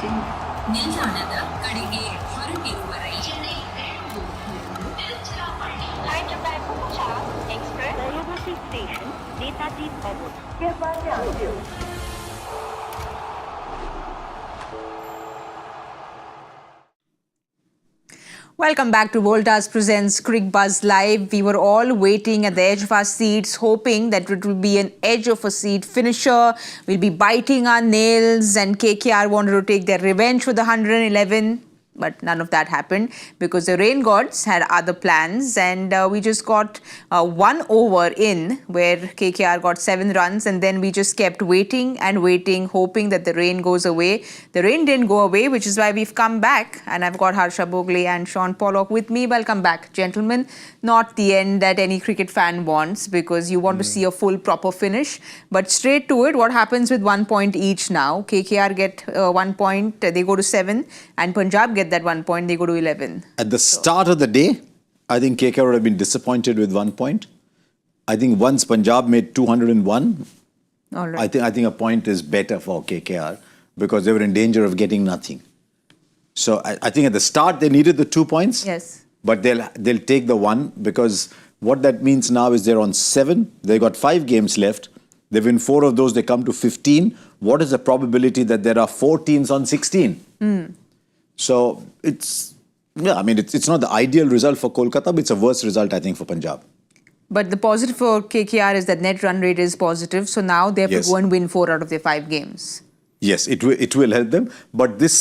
station. ನಿಲ್ದಾಣದ ಕಡೆಗೆ ಹೊರಟಿರುವರೆ Hyderabad Punjab Express. Rayagati Station, Netaji Bhavan. Welcome back to Voltas presents Cricbuzz Live. We were all waiting at the edge of our seats, hoping that it will be an edge of a seat finisher. We'll be biting our nails, and KKR wanted to take their revenge for the 111. But none of that happened because the rain gods had other plans, and we just got 1 over in where KKR got 7 runs, and then we just kept waiting and waiting, hoping that the rain goes away. The rain didn't go away, which is why we've come back, and I've got Harsha Bhogle and Shaun Pollock with me. Welcome back, gentlemen. Not the end that any cricket fan wants, because you want to see a full proper finish. But straight to it, what happens with 1 point each now? KKR get 1 point, they go to 7, and Punjab get that 1 point, they go to 11. At the start of the day, I think KKR would have been disappointed with 1 point. I think once Punjab made 201, All right. I think a point is better for KKR because they were in danger of getting nothing. So I think at the start they needed the 2 points. Yes. But they'll take the 1 because what that means now is they're on 7. They got 5 games left. They win 4 of those. They come to 15. What is the probability that there are 4 teams on 16? So it's not the ideal result for Kolkata, but it's a worse result, I think, for Punjab. But the positive for KKR is that net run rate is positive. So now they have to go and win 4 out of their 5 games. Yes, it will help them. But this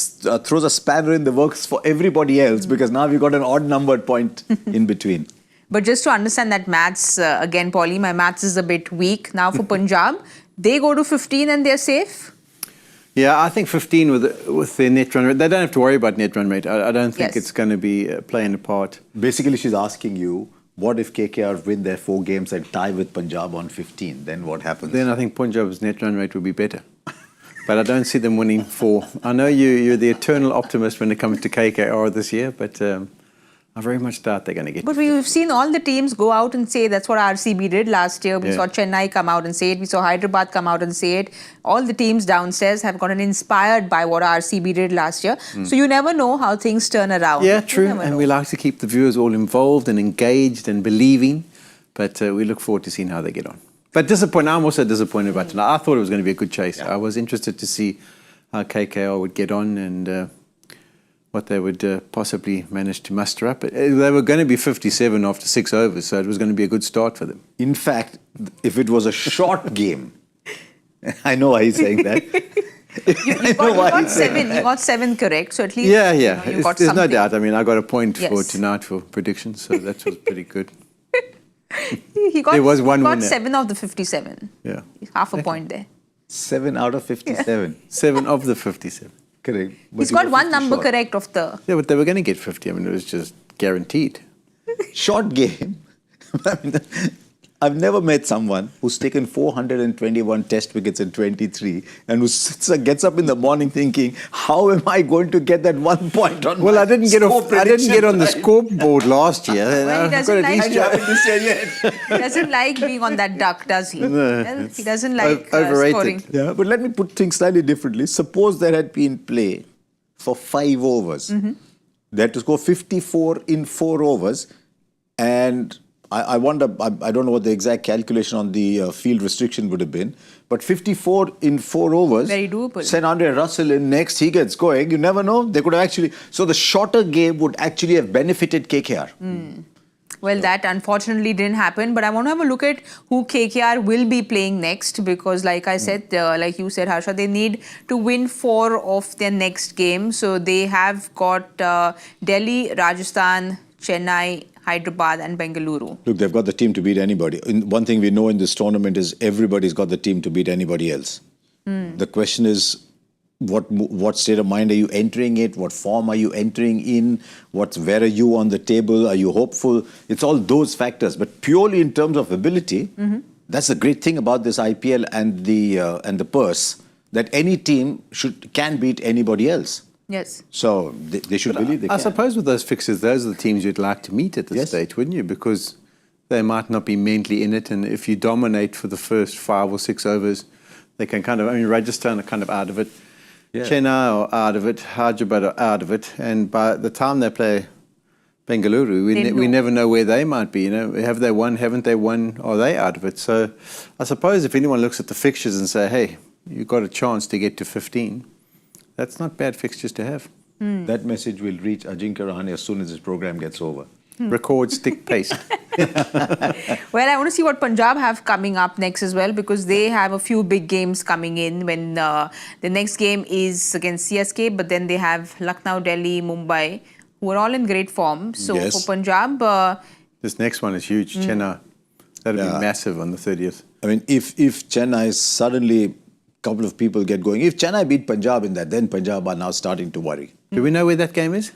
throws a spanner in the works for everybody else because now we've got an odd numbered point in between. But just to understand that maths, again, Polly, my maths is a bit weak. Now for Punjab, they go to 15 and they're safe? Yeah, I think 15 with their net run rate. They don't have to worry about net run rate. I don't think it's going to be playing a part. Basically, she's asking you, what if KKR win their 4 games and tie with Punjab on 15? Then what happens? Then I think Punjab's net run rate will be better. But I don't see them winning 4. I know you're the eternal optimist when it comes to KKR this year, but I very much doubt they're going to get. But we've seen all the teams go out and say that's what RCB did last year. We saw Chennai come out and say it. We saw Hyderabad come out and say it. All the teams downstairs have gotten inspired by what RCB did last year. So you never know how things turn around. Yeah, true. And we like to keep the viewers all involved and engaged and believing. But we look forward to seeing how they get on. But disappointed. I'm also disappointed about tonight. I thought it was going to be a good chase. I was interested to see how KKR would get on and what they would possibly manage to muster up. They were going to be 57 after 6 overs, so it was going to be a good start for them. In fact, if it was a short game, I know why he's saying that. You got 7 correct, so at least Yeah. you got There's something. no doubt. I mean, I got a point for tonight for predictions, so that was pretty good. There was one got winner. 7 of the 57. Yeah. Half a point there. 7 out of 57. 7 of the 57. Correct. But He's got 1 number correct of the... Yeah, but they were going to get 50. I mean, it was just guaranteed. Short game. I mean, I've never met someone who's taken 421 test wickets in 23 and who gets up in the morning thinking, how am I going to get that 1 point on Well, my I didn't get on the score scoreboard last year. Well, he doesn't like prediction? He doesn't like being on that duck, does he? Well, he doesn't like overrated. scoring. Yeah, but let me put things slightly differently. Suppose there had been play for 5 overs. They had to score 54 in 4 overs. And I wonder, I don't know what the exact calculation on the field restriction would have been, but 54 in 4 overs. Very doable. Send Andre Russell in next, he gets going. You never know. They could have actually... So the shorter game would actually have benefited KKR. Well, that unfortunately didn't happen. But I want to have a look at who KKR will be playing next because like I said, like you said, Harsha, they need to win 4 of their next game. So they have got Delhi, Rajasthan, Chennai, Hyderabad and Bengaluru. Look, they've got the team to beat anybody. One thing we know in this tournament is everybody's got the team to beat anybody else. The question is, what state of mind are you entering it? What form are you entering in? Where are you on the table? Are you hopeful? It's all those factors. But purely in terms of ability, that's the great thing about this IPL and the purse, that any team can beat anybody else. Yes. So they should believe they can. I suppose with those fixtures, those are the teams you'd like to meet at this stage, wouldn't you? Because they might not be mentally in it, and if you dominate for the first 5 or 6 overs, they can kind of, I mean, Rajasthan are kind of out of it. Chennai are out of it, Hyderabad are out of it, and by the time they play Bengaluru, we never know where they might be. Have they won? Haven't they won? Are they out of it? So I suppose if anyone looks at the fixtures and say, hey, you've got a chance to get to 15, that's not bad fixtures to have. That message will reach Ajinkya Rahane as soon as this program gets over. Record, stick, paste. Well, I want to see what Punjab have coming up next as well, because they have a few big games coming in. When the next game is against CSK, but then they have Lucknow, Delhi, Mumbai, who are all in great form. So for Punjab... this next one is huge, Chennai. That'll be massive on the 30th. I mean, if Chennai suddenly, a couple of people get going, if Chennai beat Punjab in that, then Punjab are now starting to worry. Do we know where that game is?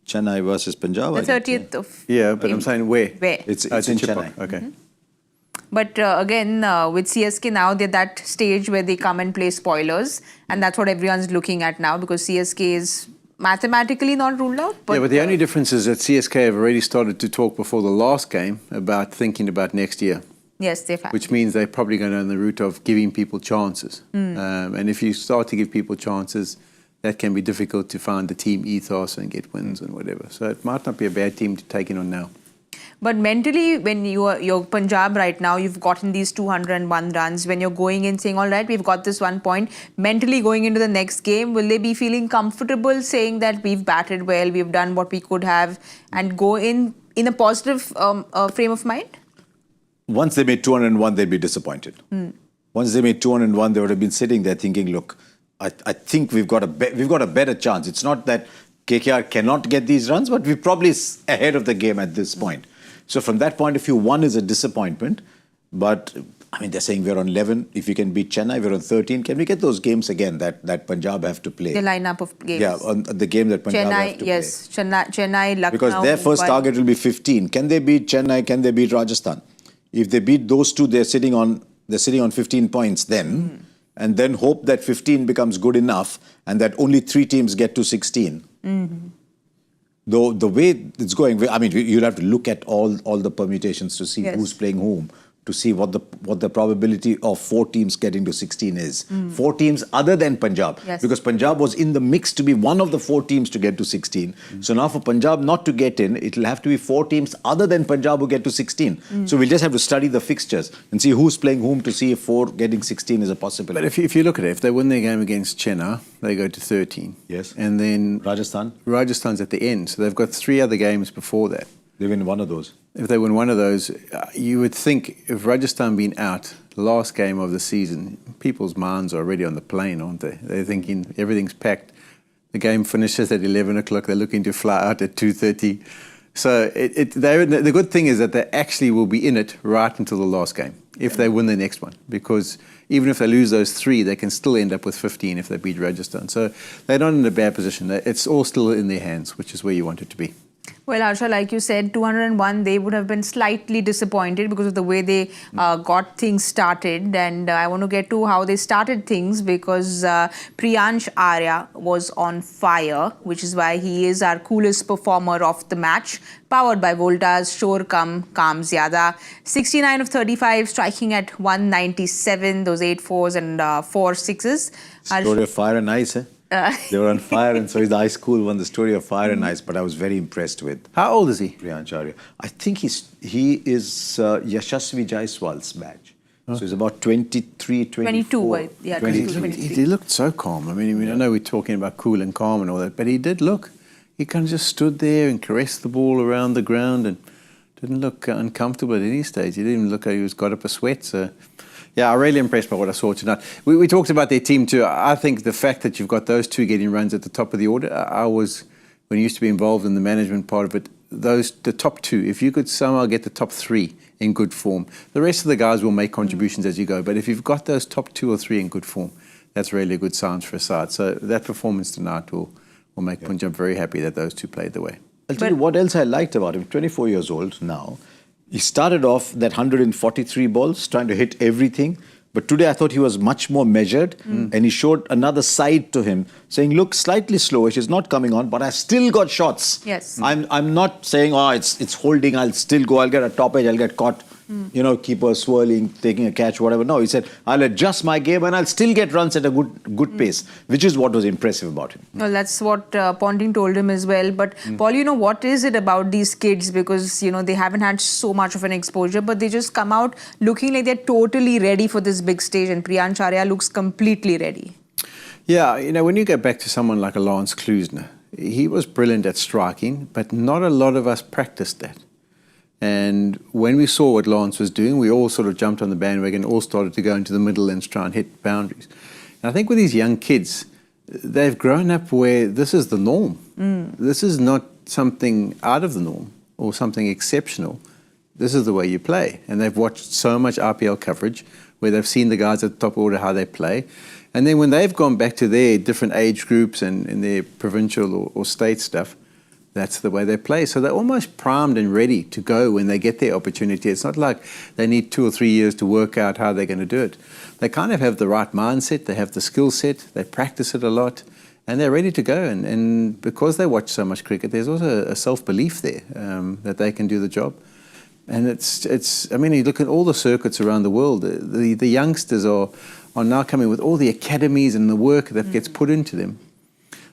Chennai versus Punjab. The 30th of... Yeah, but I'm saying where? Where? It's in Chennai. Okay. But again, with CSK now, they're that stage where they come and play spoilers. And that's what everyone's looking at now, because CSK is mathematically not ruled out. But the only difference is that CSK have already started to talk before the last game about thinking about next year. Yes, they've had. Which means they're probably going on the route of giving people chances. And if you start to give people chances, that can be difficult to find the team ethos and get wins and whatever. So it might not be a bad team to take in on now. But mentally, when you're Punjab right now, you've gotten these 201 runs. When you're going in saying, all right, we've got this 1 point, mentally going into the next game, will they be feeling comfortable saying that we've batted well, we've done what we could have, and go in a positive frame of mind? Once they made 201, they'd be disappointed. Once they made 201, they would have been sitting there thinking, look, I think we've got a better chance. It's not that KKR cannot get these runs, but we're probably ahead of the game at this point. So from that point of view, 1 is a disappointment. But, I mean, they're saying we're on 11. If we can beat Chennai, we're on 13. Can we get those games again that Punjab have to play? The lineup of games. Yeah, on the game that Punjab have to play. Chennai, Lucknow. Because their first target will be 15. Can they beat Chennai? Can they beat Rajasthan? If they beat those two, they're sitting on 15 points then. And then hope that 15 becomes good enough and that only 3 teams get to 16. Though the way it's going, I mean, you'll have to look at all the permutations to see who's playing whom, to see what the probability of 4 teams getting to 16 is. 4 teams other than Punjab. Because Punjab was in the mix to be one of the 4 teams to get to 16. So now for Punjab not to get in, it'll have to be 4 teams other than Punjab who get to 16. So we'll just have to study the fixtures and see who's playing whom to see if 4 getting 16 is a possibility. But if you look at it, if they win their game against Chennai, they go to 13. Yes. And then Rajasthan's at the end. So they've got 3 other games before that. They win one of those. If they win one of those, you would think if Rajasthan been out, the last game of the season, people's minds are already on the plane, aren't they? They're thinking everything's packed. The game finishes at 11 o'clock. They're looking to fly out at 2:30. So the good thing is that they actually will be in it right until the last game, if they win the next one. Because even if they lose those 3, they can still end up with 15 if they beat Rajasthan. So they're not in a bad position. It's all still in their hands, which is where you want it to be. Well, Harsha, like you said, 201, they would have been slightly disappointed because of the way they got things started. And I want to get to how they started things, because Priyansh Arya was on fire, which is why he is our coolest performer of the match. Powered by Voltas, Shore Kam Zyada. 69 of 35, striking at 197, those 8 4s and 4 6s. Story of fire and ice, eh? They were on fire, and so he's the ice cool one, the story of fire and ice. But I was very impressed with. How old is he? Priyansh Arya. I think he is Yashasvi Jaiswal's batch. So he's about 23, 24. 22. He looked so calm. I mean, I know we're talking about cool and calm and all that, but he did look. He kind of just stood there and caressed the ball around the ground and didn't look uncomfortable at any stage. He didn't even look like he got up a sweat. So. Yeah, I'm really impressed by what I saw tonight. We talked about their team too. I think the fact that you've got those 2 getting runs at the top of the order, when I used to be involved in the management part of it, the top 2, if you could somehow get the top 3 in good form, the rest of the guys will make contributions as you go. But if you've got those top 2 or 3 in good form, that's really a good sign for a side. So that performance tonight will make Punjab very happy that those 2 played the way. I'll tell you what else I liked about him. 24 years old now. He started off that 143 balls, trying to hit everything. But today I thought he was much more measured, and he showed another side to him, saying, look, slightly slowish, it's not coming on, but I still got shots. Yes. I'm not saying, it's holding, I'll still go, I'll get a top edge, I'll get caught. keeper swirling, taking a catch, whatever. No, he said, I'll adjust my game and I'll still get runs at a good pace, which is what was impressive about him. Well, that's what Ponting told him as well. But Paul, what is it about these kids? Because, they haven't had so much of an exposure, but they just come out looking like they're totally ready for this big stage. And Priyansh Arya looks completely ready. Yeah, when you go back to someone like a Lance Klusener, he was brilliant at striking, but not a lot of us practiced that. And when we saw what Lance was doing, we all sort of jumped on the bandwagon, all started to go into the middle and try and hit boundaries. And I think with these young kids, they've grown up where this is the norm. This is not something out of the norm or something exceptional. This is the way you play. And they've watched so much IPL coverage where they've seen the guys at the top order, how they play. And then when they've gone back to their different age groups and in their provincial or state stuff, that's the way they play. So they're almost primed and ready to go when they get their opportunity. It's not like they need 2 or 3 years to work out how they're going to do it. They kind of have the right mindset, they have the skill set, they practice it a lot, and they're ready to go. And because they watch so much cricket, there's also a self-belief there that they can do the job. And you look at all the circuits around the world, the youngsters are now coming with all the academies and the work that gets put into them.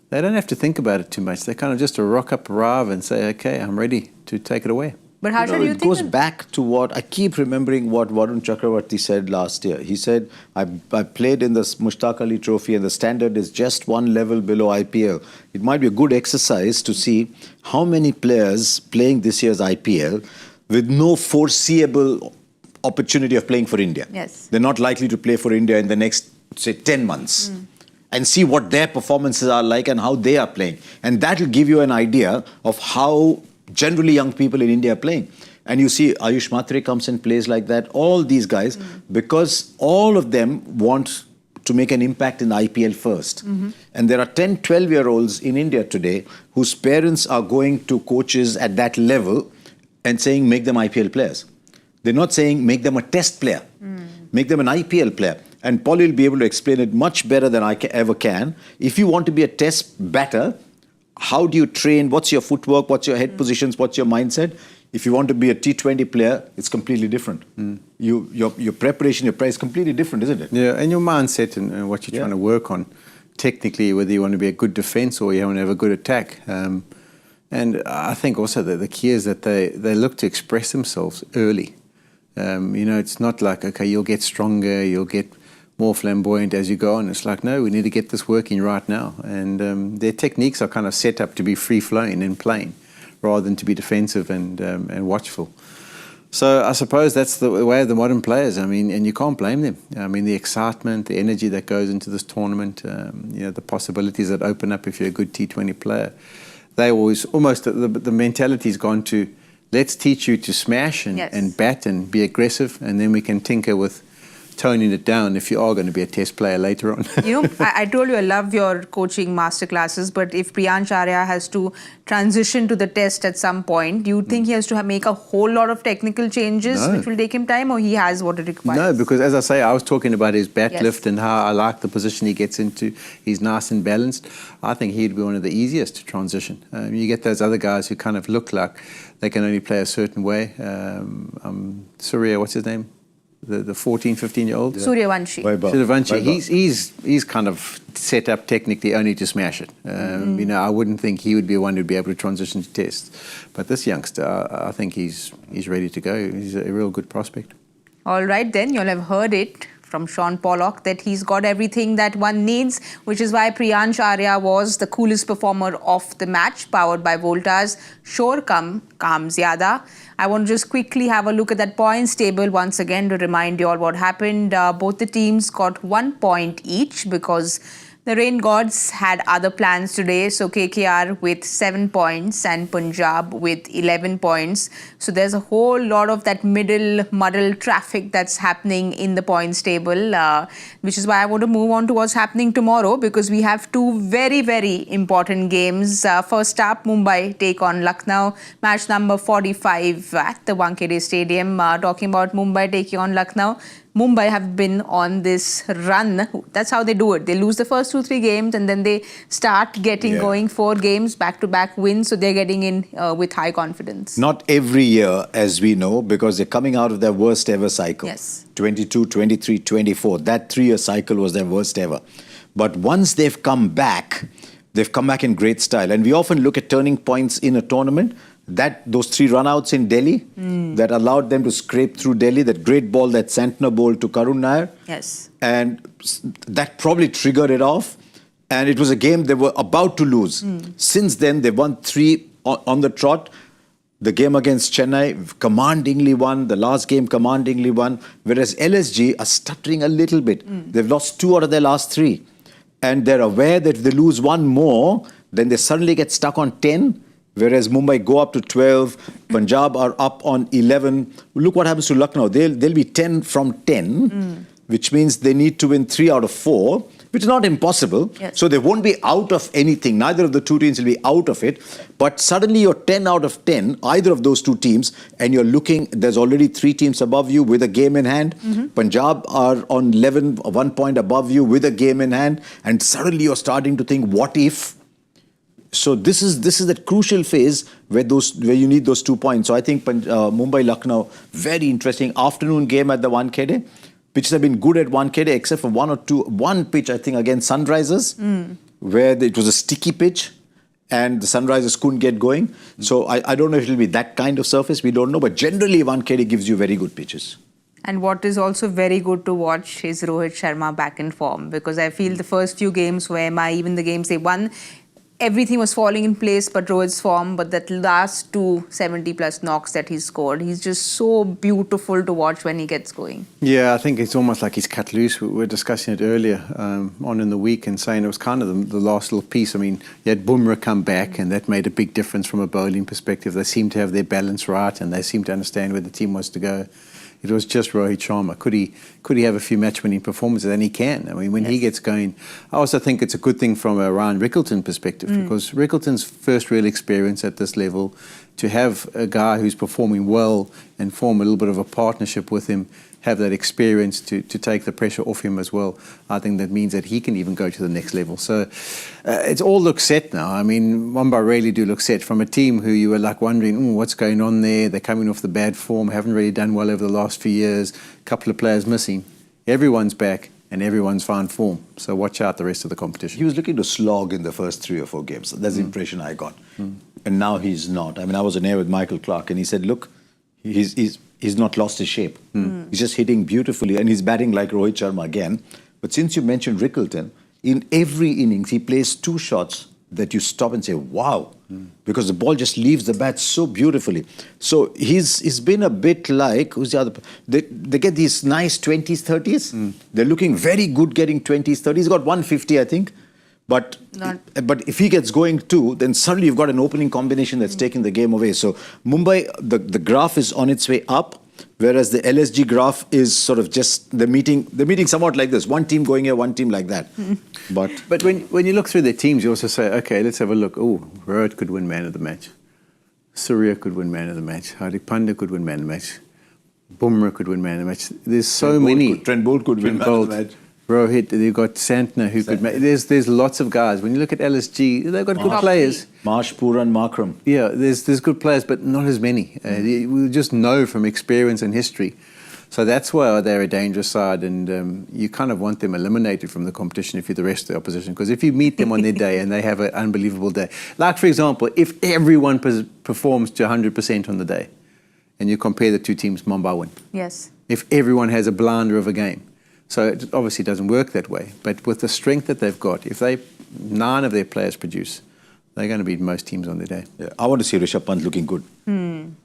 They don't have to think about it too much. They kind of just arrive and say, okay, I'm ready to take it away. But Harsha, do you it think goes back to what I keep remembering what Varun Chakravarti said last year. He said, I played in the Mushtaq Ali Trophy and the standard is just one level below IPL. It might be a good exercise to see how many players playing this year's IPL with no foreseeable opportunity of playing for India. Yes. They're not likely to play for India in the next, say, 10 months. And see what their performances are like and how they are playing. And that will give you an idea of how generally young people in India are playing. And you see Ayush Matre comes and plays like that. All these guys, because all of them want to make an impact in the IPL first. And there are 10, 12-year-olds in India today whose parents are going to coaches at that level and saying, make them IPL players. They're not saying, make them a test player. Make them an IPL player. And Paul will be able to explain it much better than I ever can. If you want to be a test batter, how do you train? What's your footwork? What's your head positions? What's your mindset? If you want to be a T20 player, it's completely different. Your preparation, your price is completely different, isn't it? Yeah, and your mindset and what you're trying to work on, technically, whether you want to be a good defence or you want to have a good attack. And I think also that the key is that they look to express themselves early. It's not like, okay, you'll get stronger, you'll get more flamboyant as you go on. It's like, no, we need to get this working right now. And their techniques are kind of set up to be free-flowing and playing rather than to be defensive and watchful. So I suppose that's the way of the modern players. And you can't blame them. The excitement, the energy that goes into this tournament, the possibilities that open up if you're a good T20 player. They always, almost the mentality's gone to, let's teach you to smash and bat and be aggressive, and then we can tinker with toning it down if you are going to be a test player later on. I told you I love your coaching masterclasses, but if Priyansh Arya has to transition to the test at some point, do you think he has to make a whole lot of technical changes which will take him time, or he has what it requires? No, because as I say, I was talking about his bat lift and how I like the position he gets into. He's nice and balanced. I think he'd be one of the easiest to transition. You get those other guys who kind of look like they can only play a certain way. Surya, what's his name? The 14, 15-year-old? Suryavanshi. He's kind of set up technically only to smash it. I wouldn't think he would be one who'd be able to transition to tests. But this youngster, I think he's ready to go. He's a real good prospect. All right, then you'll have heard it from Shaun Pollock that he's got everything that one needs, which is why Priyansh Arya was the coolest performer of the match, powered by Voltas. Shor kam zyada. I want to just quickly have a look at that points table once again to remind you all what happened. Both the teams got 1 point each because the rain gods had other plans today. So KKR with 7 points and Punjab with 11 points. So there's a whole lot of that muddle traffic that's happening in the points table, which is why I want to move on to what's happening tomorrow, because we have two very, very important games. First up, Mumbai take on Lucknow, match number 45 at the Wankhede Stadium. Talking about Mumbai taking on Lucknow, Mumbai have been on this run. That's how they do it. They lose the first 2-3 games and then they start getting going 4 games, back-to-back wins. So they're getting in with high confidence. Not every year, as we know, because they're coming out of their worst ever cycle. Yes. 22, 23, 24. That 3-year cycle was their worst ever. But once they've come back in great style. And we often look at turning points in a tournament. Those 3 runouts in Delhi that allowed them to scrape through Delhi, that great ball that Santner bowled to Karun Nair. Yes. And that probably triggered it off. And it was a game they were about to lose. Since then, they won 3 on the trot. The game against Chennai, commandingly won. The last game, commandingly won. Whereas LSG are stuttering a little bit. They've lost 2 out of their last 3. And they're aware that if they lose 1 more, then they suddenly get stuck on 10. Whereas Mumbai go up to 12, Punjab are up on 11. Look what happens to Lucknow. They'll be 10 from 10, which means they need to win 3 out of 4, which is not impossible. Yes. So they won't be out of anything. Neither of the 2 teams will be out of it. But suddenly you're 10 out of 10, either of those 2 teams, and you're looking, there's already 3 teams above you with a game in hand. Punjab are on 11, 1 point above you with a game in hand. And suddenly you're starting to think, what if? So this is that crucial phase where you need those 2 points. So I think Mumbai Lucknow, very interesting afternoon game at the Wankhede. Pitches have been good at Wankhede except for 1 or 2. One pitch I think against Sunrisers where it was a sticky pitch and the Sunrisers couldn't get going. So I don't know if it will be that kind of surface. We don't know. But generally Wankhede gives you very good pitches. And what is also very good to watch is Rohit Sharma back in form, because I feel the first few games where even the games they won, everything was falling in place but Rohit's form, but that last 2 70-plus knocks that he scored, he's just so beautiful to watch when he gets going. Yeah, I think it's almost like he's cut loose. We were discussing it earlier on in the week and saying it was kind of the last little piece. I mean, you had Bumrah come back and that made a big difference from a bowling perspective. They seemed to have their balance right and they seemed to understand where the team was to go. It was just Rohit Sharma. Could he have a few match-winning performances? And he can. I mean, when he gets going, I also think it's a good thing from a Ryan Rickleton perspective because Rickleton's first real experience at this level, to have a guy who's performing well and form a little bit of a partnership with him, have that experience to take the pressure off him as well. I think that means that he can even go to the next level. So it all looks set now. I mean, Mumbai really do look set from a team who you were like wondering, what's going on there? They're coming off the bad form, haven't really done well over the last few years. A couple of players missing. Everyone's back and everyone's found form. So watch out the rest of the competition. He was looking to slog in the first 3 or 4 games. That's the impression I got. And now he's not. I mean, I was on air with Michael Clark and he said, look, he's not lost his shape. He's just hitting beautifully and he's batting like Rohit Sharma again. But since you mentioned Rickleton, in every innings he plays 2 shots that you stop and say, wow, because the ball just leaves the bat so beautifully. So he's been a bit like, who's the other? They get these nice 20s, 30s. They're looking very good getting 20s, 30s. He's got 150, I think. But if he gets going too, then suddenly you've got an opening combination that's taking the game away. So Mumbai, the graph is on its way up, whereas the LSG graph is sort of just they're meeting somewhat like this. One team going here, one team like that. But when you look through their teams, you also say, okay, let's have a look. Oh, Rohit could win man of the match. Surya could win man of the match. Hardik Pandya could win man of the match. Bumrah could win man of the match. There's so many. Trent Bolt could win man of the match. Rohit, they've got Santner who could make. There's lots of guys. When you look at LSG, they've got good players. Marsh, Puran, Markram. Yeah, there's good players, but not as many. We just know from experience and history. So that's why they're a dangerous side, and you kind of want them eliminated from the competition if you're the rest of the opposition. Because if you meet them on their day and they have an unbelievable day, like for example, if everyone performs to 100% on the day, and you compare the 2 teams, Mumbai win. Yes. If everyone has a blinder of a game. So it obviously doesn't work that way. But with the strength that they've got, if 9 of their players produce, they're going to beat most teams on their day. Yeah, I want to see Rishabh Pant looking good.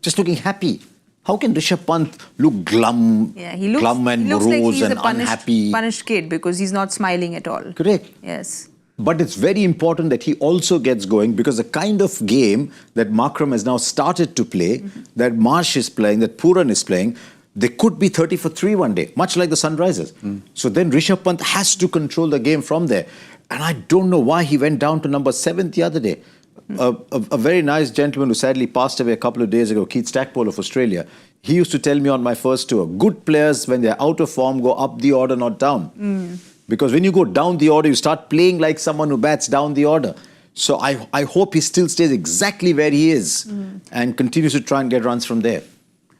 Just looking happy. How can Rishabh Pant look glum, glum and morose like he's and a unhappy? Punished kid because he's not smiling at all. Correct. Yes. But it's very important that he also gets going because the kind of game that Markram has now started to play, that Marsh is playing, that Puran is playing, they could be 30 for 3 one day, much like the Sunrisers. So then Rishabh Pant has to control the game from there. And I don't know why he went down to number 7 the other day. A very nice gentleman who sadly passed away a couple of days ago, Keith Stackpole of Australia, He used to tell me on my first tour, good players, when they're out of form, go up the order, not down. Because when you go down the order, you start playing like someone who bats down the order. So I hope he still stays exactly where he is and continues to try and get runs from there.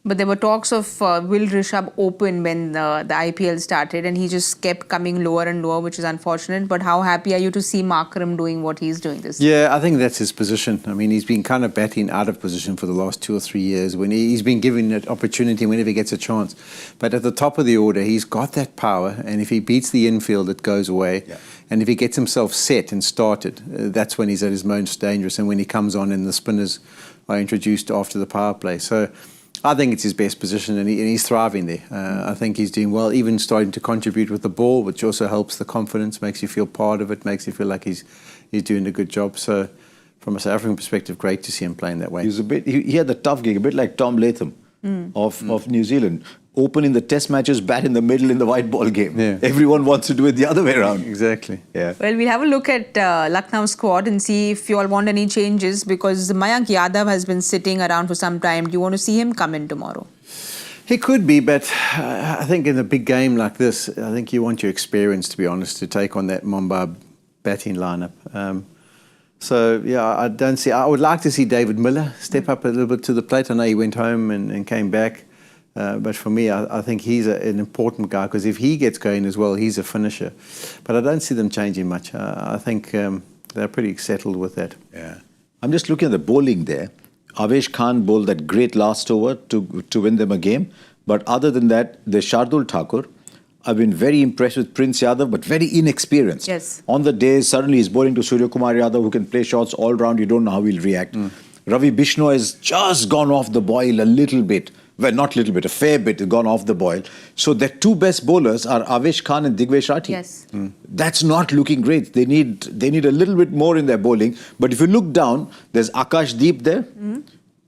But there were talks of will Rishabh open when the IPL started, and he just kept coming lower and lower, which is unfortunate. But how happy are you to see Markram doing what he's doing this year? Yeah, I think that's his position. I mean, he's been kind of batting out of position for the last 2 or 3 years when he's been given an opportunity whenever he gets a chance. But at the top of the order, he's got that power, and if he beats the infield, it goes away. Yeah. And if he gets himself set and started, that's when he's at his most dangerous, and when he comes on and the spinners are introduced after the power play. So I think it's his best position, and he's thriving there. I think he's doing well, even starting to contribute with the ball, which also helps the confidence, makes you feel part of it, makes you feel like he's doing a good job. So from a South African perspective, great to see him playing that way. He had the tough gig, a bit like Tom Latham of New Zealand. Open in the test matches, bat in the middle in the white ball game. Yeah. Everyone wants to do it the other way around. Exactly. Yeah. Well, we'll have a look at Lucknow squad and see if you all want any changes, because Mayank Yadav has been sitting around for some time. Do you want to see him come in tomorrow? He could be, but I think in a big game like this, I think you want your experience, to be honest, to take on that Mumbai batting lineup. So, yeah, I would like to see David Miller step up a little bit to the plate. I know he went home and came back. But for me, I think he's an important guy, because if he gets going as well, he's a finisher. But I don't see them changing much. I think they're pretty settled with that. Yeah. I'm just looking at the bowling there. Avesh Khan bowled that great last over to win them a game. But other than that, the Shardul Thakur, I've been very impressed with Prince Yadav, but very inexperienced. Yes. On the day, suddenly he's bowling to Surya Kumar Yadav, who can play shots all round. You don't know how he'll react. Ravi Bishnoi has just gone off the boil a little bit. Well, not a little bit, a fair bit has gone off the boil. So their two best bowlers are Avesh Khan and Digvesh Rathi. Yes. That's not looking great. They need a little bit more in their bowling. But if you look down, there's Arshdeep there,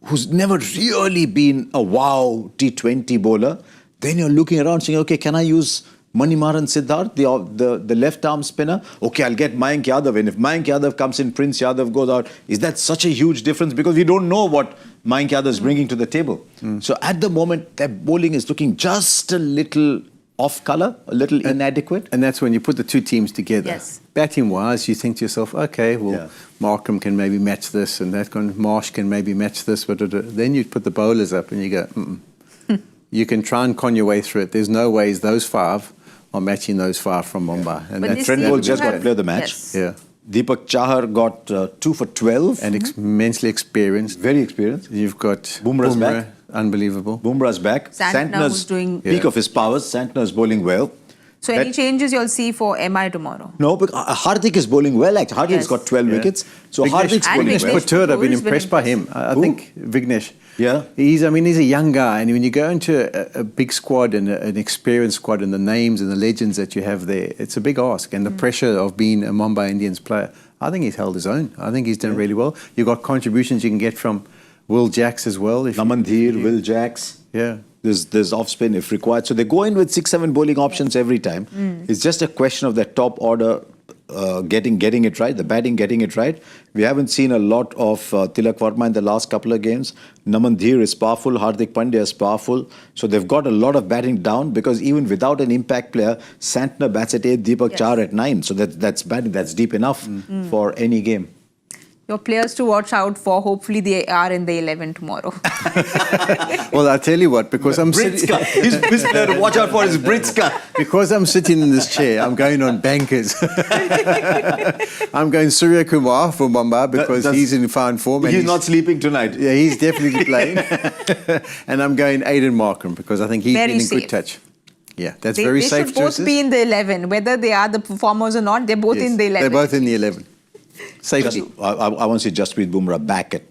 who's never really been a wow T20 bowler. Then you're looking around saying, okay, can I use Manimaran Siddharth, the left arm spinner? Okay, I'll get Mayank Yadav in. If Mayank Yadav comes in, Prince Yadav goes out. Is that such a huge difference? Because we don't know what Mayank Yadav is bringing to the table. So at the moment, their bowling is looking just a little off colour, a little inadequate. And that's when you put the two teams together. Yes. Batting-wise, you think to yourself, okay, well, Markram can maybe match this, and that kind of Marsh can maybe match this. But then you put the bowlers up and you go, You can try and con your way through it. There's no ways those five are matching those five from Mumbai. And But Trent Bolt just got to play the match. Yes. yeah. Deepak Chahar got 2 for 12. And immensely experienced. Very experienced. You've got Bumrah's back. Unbelievable. Bumrah's back. Santner was doing... peak of his powers. Santner's bowling well. So any changes you'll see for MI tomorrow? No, but Hardik is bowling well. Actually, Hardik's got 12 wickets. So Hardik's And bowling Vignesh well. Patur, I've been Who's been impressed by him. I think Vignesh. Yeah. He's a young guy, and when you go into a big squad and an experienced squad and the names and the legends that you have there, it's a big ask. And the pressure of being a Mumbai Indians player, I think he's held his own. I think he's done really well. You've got contributions you can get from Will Jacks as well. Namandhir, Will Jacks. Yeah. There's off spin if required. So they go in with 6-7 bowling options every time. It's just a question of that top order getting it right, the batting getting it right. We haven't seen a lot of Tilak Verma in the last couple of games. Namandhir is powerful, Hardik Pandya is powerful. So they've got a lot of batting down, because even without an impact player, Santner bats at 8, Deepak Chahar at 9. So that's batting, that's deep enough for any game. Your players to watch out for, hopefully they are in the 11 tomorrow. Well, I'll tell you what, because I'm sitting... His player to watch out for is Britska. Because I'm sitting in this chair, I'm going on bankers. I'm going Surya Kumar for Mumbai because he's in fine form. And He's not sleeping tonight. Yeah, he's definitely playing. And I'm going Aiden Markram because I think he's been in good touch. Yeah, that's very safe. They should both be in the 11. Whether they are the performers or not, they're both in the 11. They're both in the 11. Safety. I want to see Jasprit Bumrah back at...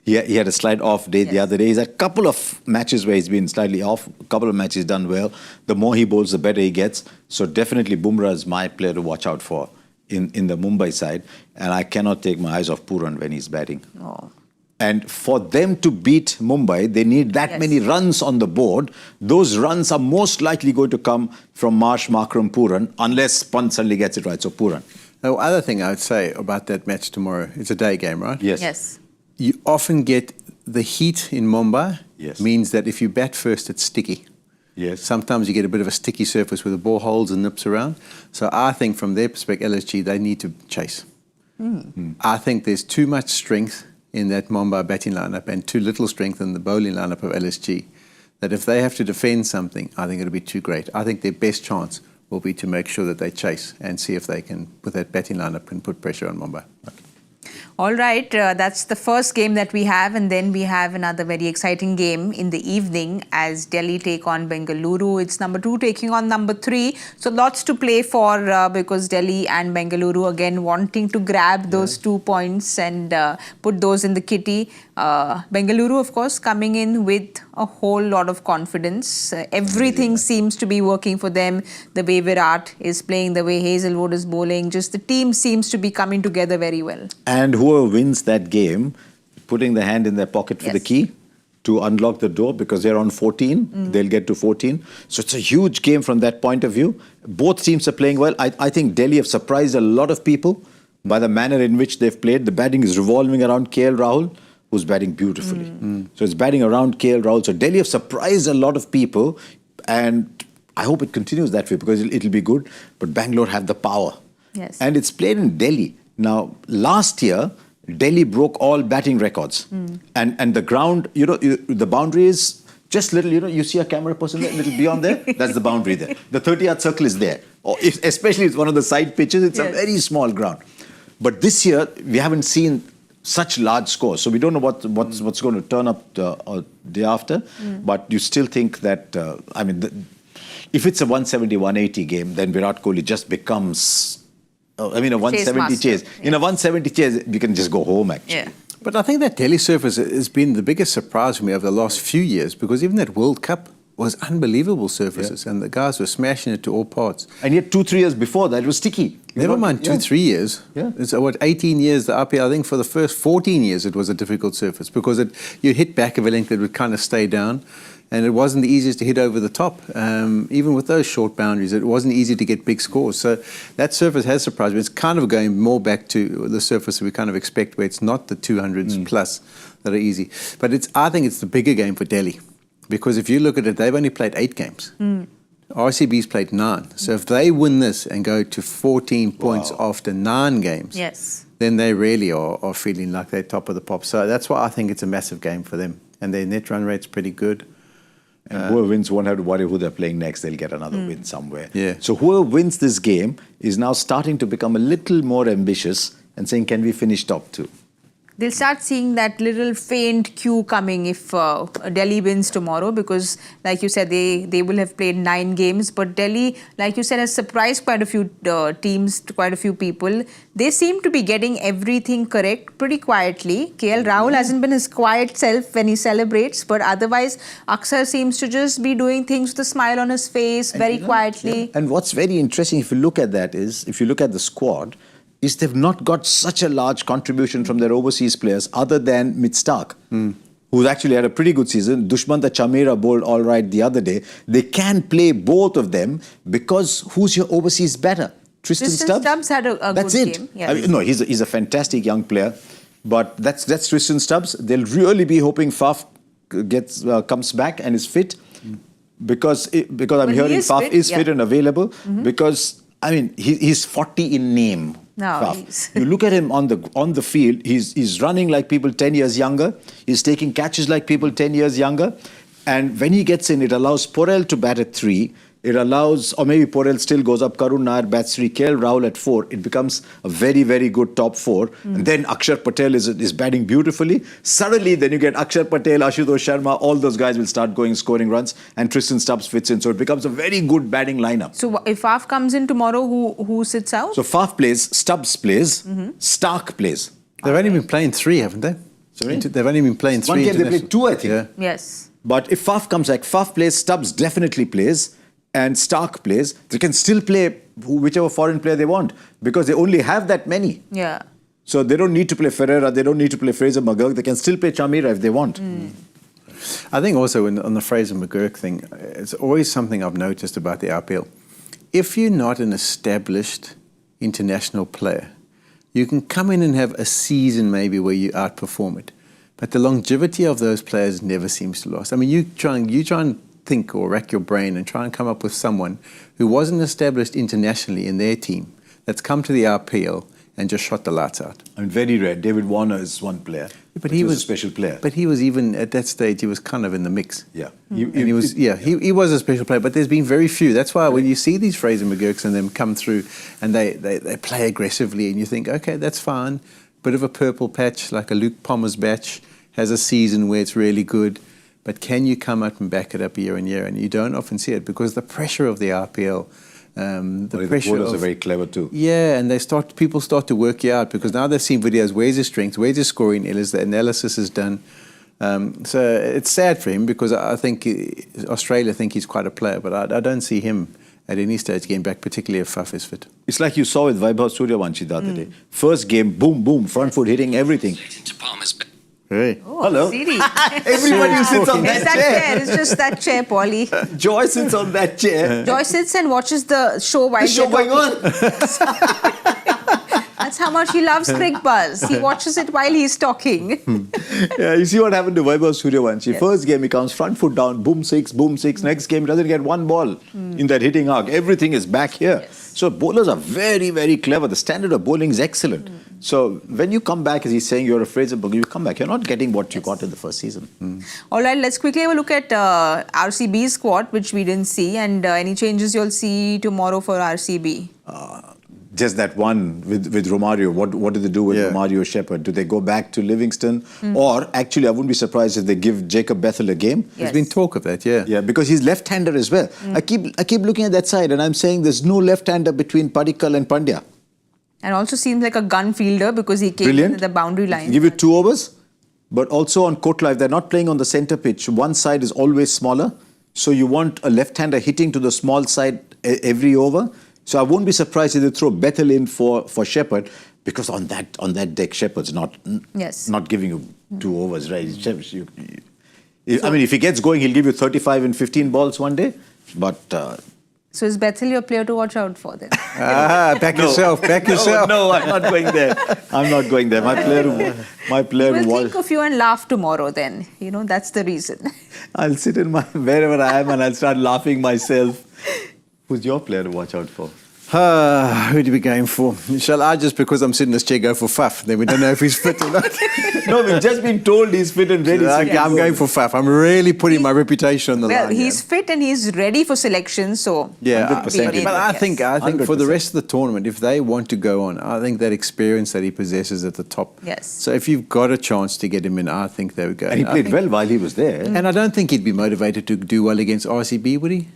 He had a slight off day the other day. He's had a couple of matches where he's been slightly off. A couple of matches he's done well. The more he bowls, the better he gets. So definitely Bumrah is my player to watch out for in the Mumbai side. And I cannot take my eyes off Puran when he's batting. Oh. And for them to beat Mumbai, they need that many runs on the board. Those runs are most likely going to come from Marsh, Markram, Puran, unless Pant suddenly gets it right. So Puran. The other thing I would say about that match tomorrow, it's a day game, right? Yes. Yes. You often get the heat in Mumbai Yes. means that if you bat first, it's sticky. Yes. Sometimes you get a bit of a sticky surface where the ball holds and nips around. So I think from their perspective, LSG, they need to chase. I think there's too much strength in that Mumbai batting lineup and too little strength in the bowling lineup of LSG, that if they have to defend something, I think it'll be too great. I think their best chance will be to make sure that they chase and see if they can, with that batting lineup, can put pressure on Mumbai. Okay. All right, that's the first game that we have, and then we have another very exciting game in the evening as Delhi take on Bengaluru. It's number 2 taking on number 3. So lots to play for because Delhi and Bengaluru again wanting to grab those 2 points and put those in the kitty. Bengaluru, of course, coming in with a whole lot of confidence. Everything seems to be working for them. The way Virat is playing, the way Hazelwood is bowling, just the team seems to be coming together very well. And whoever wins that game, putting the hand in their pocket for the key to unlock the door, because they're on 14, they'll get to 14. So it's a huge game from that point of view. Both teams are playing well. I think Delhi have surprised a lot of people by the manner in which they've played. The batting is revolving around KL Rahul, who's batting beautifully. So it's batting around KL Rahul. So Delhi have surprised a lot of people, and I hope it continues that way because it'll be good. But Bangalore have the power. Yes. And it's played in Delhi. Now, last year, Delhi broke all batting records. And the ground, the boundary is just little, you see a camera person there, little beyond there, that's the boundary there. The 30-yard circle is there. Or especially it's one of the side pitches, it's a very small ground. But this year, we haven't seen such large scores. So we don't know what's going to turn up the day after. But you still think that, if it's a 170, 180 game, then Virat Kohli just becomes, a 170 chase. In a 170 chase, you can just go home, actually. Yeah. But I think that Delhi surface has been the biggest surprise for me over the last few years, because even that World Cup was unbelievable surfaces and the guys were smashing it to all parts. And yet 2-3 years before that, it was sticky. Never mind 2-3 years. Yeah. It's 18 years, the IPL, I think for the first 14 years it was a difficult surface because you'd hit back of a length that would kind of stay down, and it wasn't the easiest to hit over the top. Even with those short boundaries, it wasn't easy to get big scores. So that surface has surprised me. It's kind of going more back to the surface that we kind of expect, where it's not the 200s plus that are easy. But I think it's the bigger game for Delhi. Because if you look at it, they've only played 8 games. RCB's played 9. So if they win this and go to 14 points after 9 games, then they really are feeling like they're top of the pop. So that's why I think it's a massive game for them. And their net run rate's pretty good. And whoever wins won't have to worry who they're playing next. They'll get another win somewhere. Yeah. So whoever wins this game is now starting to become a little more ambitious and saying, can we finish top 2? They'll start seeing that little faint queue coming if Delhi wins tomorrow, because, like you said, they will have played 9 games. But Delhi, like you said, has surprised quite a few teams, quite a few people. They seem to be getting everything correct pretty quietly. KL Rahul hasn't been his quiet self when he celebrates, but otherwise, Akshar seems to just be doing things with a smile on his face, very quietly. And what's very interesting, if you look at that, is if you look at the squad, is they've not got such a large contribution from their overseas players other than Mitch Starc, who's actually had a pretty good season. Dushmanta Chamera bowled all right the other day. They can play both of them because who's your overseas batter? Tristan Stubbs had a that's good it. game. Yes. No, he's a fantastic young player, but that's Tristan Stubbs. They'll really be hoping Faf comes back and is fit, because I'm hearing Faf is fit and available, because he's 40 in name. No, you look at him on the field, he's running like people 10 years younger. He's taking catches like people 10 years younger. And when he gets in, it allows Porel to bat at 3. It allows, or maybe Porel still goes up, Karun Nair bats 3, KL Rahul at 4. It becomes a very, very good top 4. And then Akshar Patel is batting beautifully. Suddenly, then you get Akshar Patel, Ashutosh Sharma, all those guys will start scoring runs, and Tristan Stubbs fits in. So it becomes a very good batting lineup. So if Faf comes in tomorrow, who sits out? So Faf plays, Stubbs plays, Starc plays. They've only been playing 3, haven't they? Sorry? They've only been playing 3. One game they played 2, I think. Yeah. Yes. But if Faf comes back, Faf plays, Stubbs definitely plays, and Starc plays. They can still play whichever foreign player they want, because they only have that many. Yeah. So they don't need to play Ferreira, they don't need to play Fraser McGurk, they can still play Chamera if they want. I think also on the Fraser McGurk thing, it's always something I've noticed about the IPL. If you're not an established international player, you can come in and have a season maybe where you outperform it. but the longevity of those players never seems to last. I mean, you try and think or rack your brain and try and come up with someone who wasn't established internationally in their team that's come to the IPL and just shot the lights out. I mean, very rare. David Warner is one player, but he was a special player. But he was even at that stage, he was kind of in the mix. Yeah, he was a special player. But there's been very few. That's why when you see these Fraser McGurks and them come through and they play aggressively, and you think, okay, that's fine. Bit of a purple patch, like a Luke Palmer's batch, has a season where it's really good. But can you come out and back it up year on year? And you don't often see it because the pressure of the IPL. The bowlers are very clever too. Yeah, and people start to work you out because now they've seen videos. Where's his strength? Where's his scoring? The analysis is done. So it's sad for him because I think Australia think he's quite a player, but I don't see him at any stage getting back, particularly if Faf is fit. It's like you saw with Vaibhav Suryavanshi the other day. First game, boom, boom, front foot hitting everything. Hey. Oh, Hello. Siri. Everybody who sits on It's that chair. It's just that chair, Polly. Joy sits on that chair. Joy sits and watches the show while The show we're going talking. on. That's how much he loves Cricbuzz. He watches it while he's talking. Yeah, you see what happened to Vaibhav Suryavanshi. Yes. First game, he comes front foot down, boom six, boom six. Next game, he doesn't get one ball in that hitting arc. Everything is back here. Yes. So bowlers are very, very clever. The standard of bowling is excellent. So when you come back, as he's saying, you're a Fraser Bhogle, you come back, you're not getting what you got in the first season. All right, let's quickly have a look at RCB's squad, which we didn't see, and any changes you'll see tomorrow for RCB. Just that one with Romario. What do they do with Romario Shepherd? Do they go back to Livingston? Or actually, I wouldn't be surprised if they give Jacob Bethel a game. Yes. There's been talk of that, yeah. Yeah, because he's left-hander as well. I keep looking at that side and I'm saying there's no left-hander between Padikkal and Pandya. And also seems like a gun fielder because he came in at the boundary line. Give you 2 overs. But also on Kotla, if they're not playing on the centre pitch, one side is always smaller. So you want a left-hander hitting to the small side every over. So I won't be surprised if they throw Bethel in for Shepherd, because on that deck, Shepherd's not giving you 2 overs, right? I mean, if he gets going, he'll give you 35 and 15 balls one day. But so is Bethel your player to watch out for then? Back yourself. No, I'm not going there. I'm not going there. My player We'll will think of you and laugh tomorrow then. You know, that's the reason. I'll sit in wherever I am and I'll start laughing myself. Who's your player to watch out for? Who do we going for? Shall I just, because I'm sitting in this chair, go for Faf? Then we don't know if he's fit or not. No, we've just been told he's fit and ready. I'm going for Faf. I'm really putting my reputation on the line. Well, he's fit and he's ready for selection, so... Yeah, 100%. but I think 100%. for the rest of the tournament, if they want to go on, I think that experience that he possesses at the top. Yes. So if you've got a chance to get him in, I think they would go. And he played well while he was there. And I don't think he'd be motivated to do well against RCB, would he?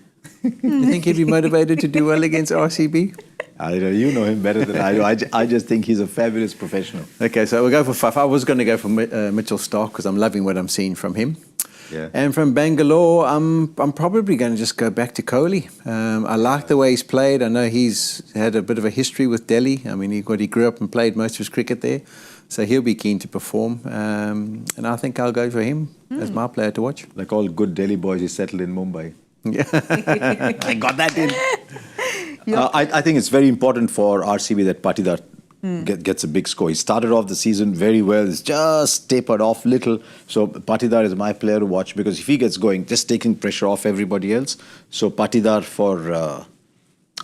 You think he'd be motivated to do well against RCB? I don't know, you know him better than I do. I just think he's a fabulous professional. Okay, so we'll go for Faf. I was going to go for Mitchell Starc because I'm loving what I'm seeing from him. Yeah. And from Bangalore, I'm probably going to just go back to Kohli. I like the way he's played. I know he's had a bit of a history with Delhi. I mean, he grew up and played most of his cricket there. So he'll be keen to perform. And I think I'll go for him as my player to watch. Like all good Delhi boys, he settled in Mumbai. Yeah. I got that in. I think it's very important for RCB that Patidar gets a big score. He started off the season very well. It's just tapered off little. So Patidar is my player to watch because if he gets going, just taking pressure off everybody else. So Patidar for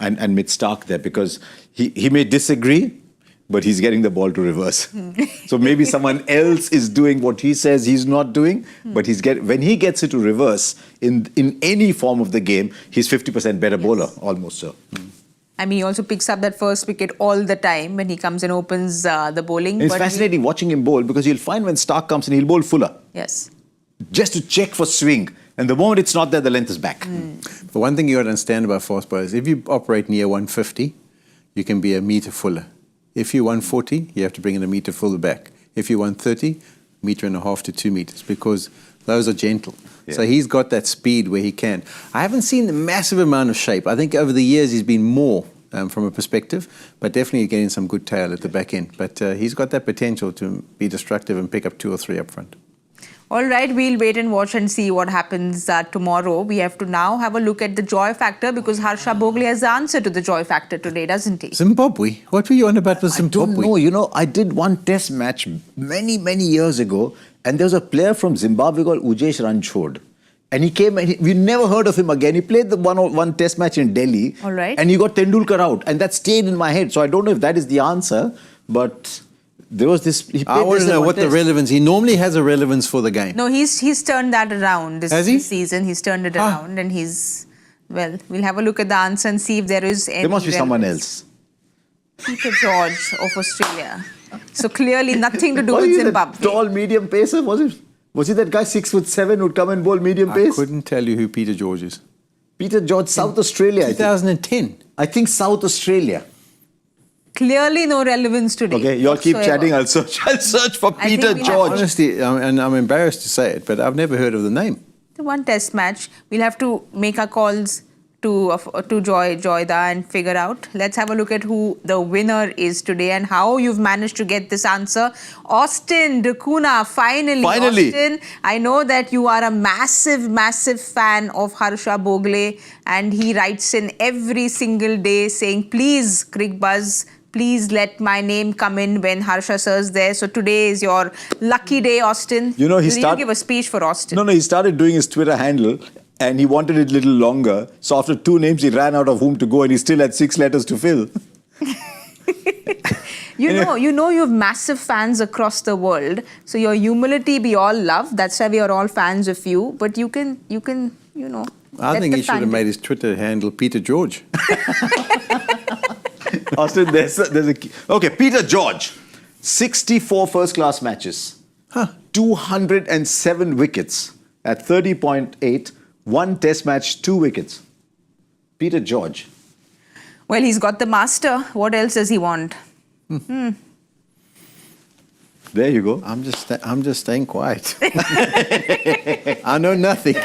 and Mitch Starc there because he may disagree, but he's getting the ball to reverse. So maybe someone else is doing what he says he's not doing, but when he gets it to reverse in any form of the game, he's 50% better bowler, almost so. I mean, he also picks up that first wicket all the time when he comes and opens the bowling. And it's fascinating watching him bowl because you'll find when Starc comes in, he'll bowl fuller. Yes. Just to check for swing. And the moment it's not there, the length is back. But one thing you got to understand about fast bowlers, if you operate near 150, you can be a metre fuller. If you're 140, you have to bring in a metre fuller back. If you're 130, metre and a half to 2 metres because those are gentle. Yeah. So he's got that speed where he can. I haven't seen a massive amount of shape. I think over the years he's been more from a perspective, but definitely getting some good tail at the back end. But he's got that potential to be destructive and pick up 2 or 3 up front. All right, we'll wait and watch and see what happens tomorrow. We have to now have a look at the joy factor because Harsha Bhogle has the answer to the joy factor today, doesn't he? Zimbabwe? What were you on about with Zimbabwe? I don't know. You know, I did one test match many, many years ago, and there was a player from Zimbabwe called Ujesh Ranchod. And he came, and we never heard of him again. He played the one test match in Delhi. All right. And he got Tendulkar out. And that stayed in my head. So I don't know if that is the answer, but there was this. He I want to know what the test. relevance. He normally has a relevance for the game. No, he's turned that around Has he? this season. He's turned it around and well, we'll have a look at the answer and see if there is any There must be someone relevance. else. Peter George of Australia. So clearly nothing to do Was with he the Zimbabwe. tall medium pacer? Was he that guy 6'7" who'd come and bowl medium I pace? couldn't tell you who Peter George is. Peter George, South Australia. I think. 2010. I think South Australia. Clearly no relevance today. Okay, you all keep whatsoever. chatting. I'll search for I think Peter we'll have George. Honestly, and I'm embarrassed to say it, but I've never heard of the name. The one test match. We'll have to make our calls to Joyda and figure out. Let's have a look at who the winner is today and how you've managed to get this answer. Austin Dakuna, finally. Austin, I know that you are a massive, massive fan of Harsha Bhogle, and he writes in every single day saying, please, Cricbuzz, please let my name come in when Harsha sir's there. So today is your lucky day, Austin. You know, you need to give a speech for Austin. No, he started doing his Twitter handle and he wanted it a little longer. So after 2 names, he ran out of whom to go and he still had 6 letters to fill. You know you have massive fans across the world. So your humility we all love. That's why we are all fans of you. But you can I think he should have made his Twitter handle Peter George. Austin, there's a okay. Peter George, 64 first-class matches, 207 wickets at 30.8, 1 test match, 2 wickets. Peter George. Well, he's got the master. What else does he want? There you go. I'm just staying quiet. I know nothing.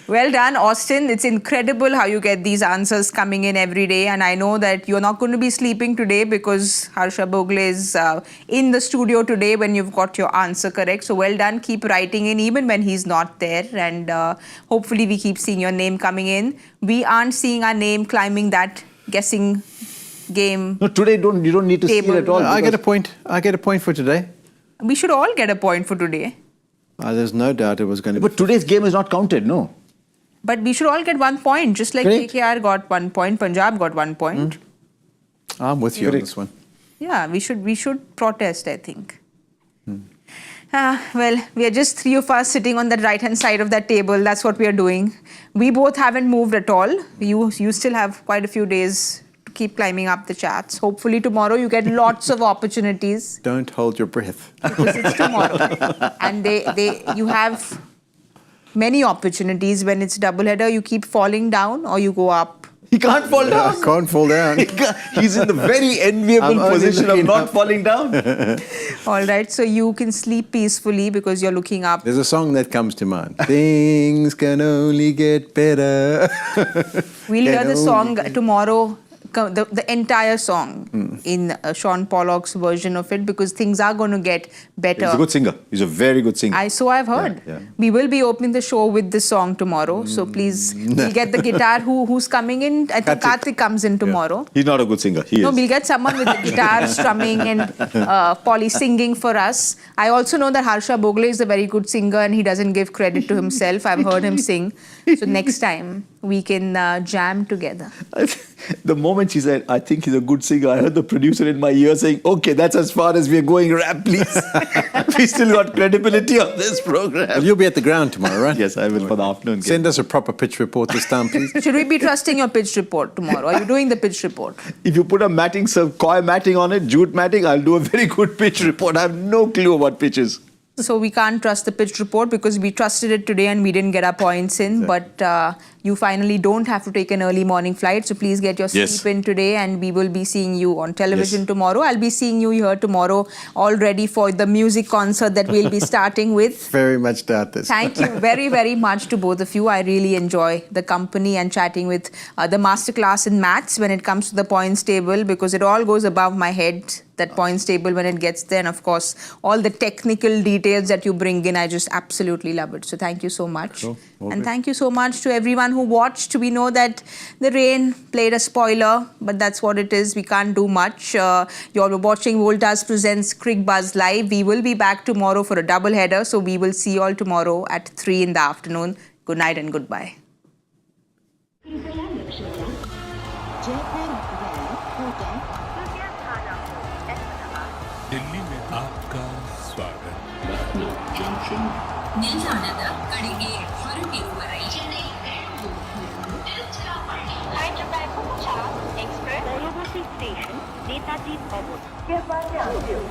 Well done, Austin. It's incredible how you get these answers coming in every day. And I know that you're not going to be sleeping today because Harsha Bhogle is in the studio today when you've got your answer correct. So well done. Keep writing in even when he's not there. And hopefully we keep seeing your name coming in. We aren't seeing our name climbing that guessing game. No, today you don't need to see it at all. I get a point. I get a point for today. We should all get a point for today. There's no doubt it was going to be. But today's game is not counted, no. But we should all get 1 point, just like Correct. KKR got 1 point, Punjab got 1 point. I'm with you on this one. Yeah, we should protest, I think. Well, we are just 3 of us sitting on the right-hand side of that table. That's what we are doing. We both haven't moved at all. You still have quite a few days to keep climbing up the charts. Hopefully tomorrow you get lots of opportunities. Don't hold your breath. Because it's tomorrow. And you have many opportunities. When it's doubleheader, you keep falling down or you go up. He can't fall down. I can't fall down. He's in the very enviable position of not falling down. All right, so you can sleep peacefully because you're looking up. There's a song that comes to mind. Things can only get better. We'll hear the song tomorrow, the entire song in Shaun Pollock's version of it because things are going to get better. He's a good singer. He's a very good singer. So I've heard. Yeah. We will be opening the show with this song tomorrow. So please, we'll get the guitar. Who's coming in? I think Karthik comes in tomorrow. He's not a good singer. He No, is. we'll get someone with the guitar strumming and Polly singing for us. I also know that Harsha Bhogle is a very good singer and he doesn't give credit to himself. I've heard him sing. So next time we can jam together. The moment she said, I think he's a good singer, I heard the producer in my ear saying, okay, that's as far as we're going, rap, please. We still got credibility on this program. Well, you'll be at the ground tomorrow, right? Yes, I will for the afternoon game. Send us a proper pitch report this time, please. Should we be trusting your pitch report tomorrow? Are you doing the pitch report? If you put a matting, some coy matting on it, jute matting, I'll do a very good pitch report. I have no clue about pitches. So we can't trust the pitch report because we trusted it today and we didn't get our points in. Exactly. But you finally don't have to take an early morning flight. So please get your sleep in today and we will be seeing you on television tomorrow. I'll be seeing you here tomorrow all ready for the music concert that we'll be starting with. Very much doubt this. Thank you very, very much to both of you. I really enjoy the company and chatting with the masterclass in maths when it comes to the points table because it all goes above my head. that points table when it gets there. And of course, all the technical details that you bring in, I just absolutely love it. So thank you so much. Sure. And thank you so much to everyone who watched. We know that the rain played a spoiler, but that's what it is. We can't do much. You all were watching Voltas presents Cricbuzz Live. We will be back tomorrow for a double header. So we will see you all tomorrow at 3 in the afternoon. Good night and goodbye. Delhi में आपका स्वागत Lucknow junction ನಿಲ್ದಾಣದ ಕಡೆಗೆ ಹೊರಟಿರುವವರೇ Chennai Tiruchirappalli Hyderabad Express, Railway Station, Netaji Obot. कृपया ध्यान दें।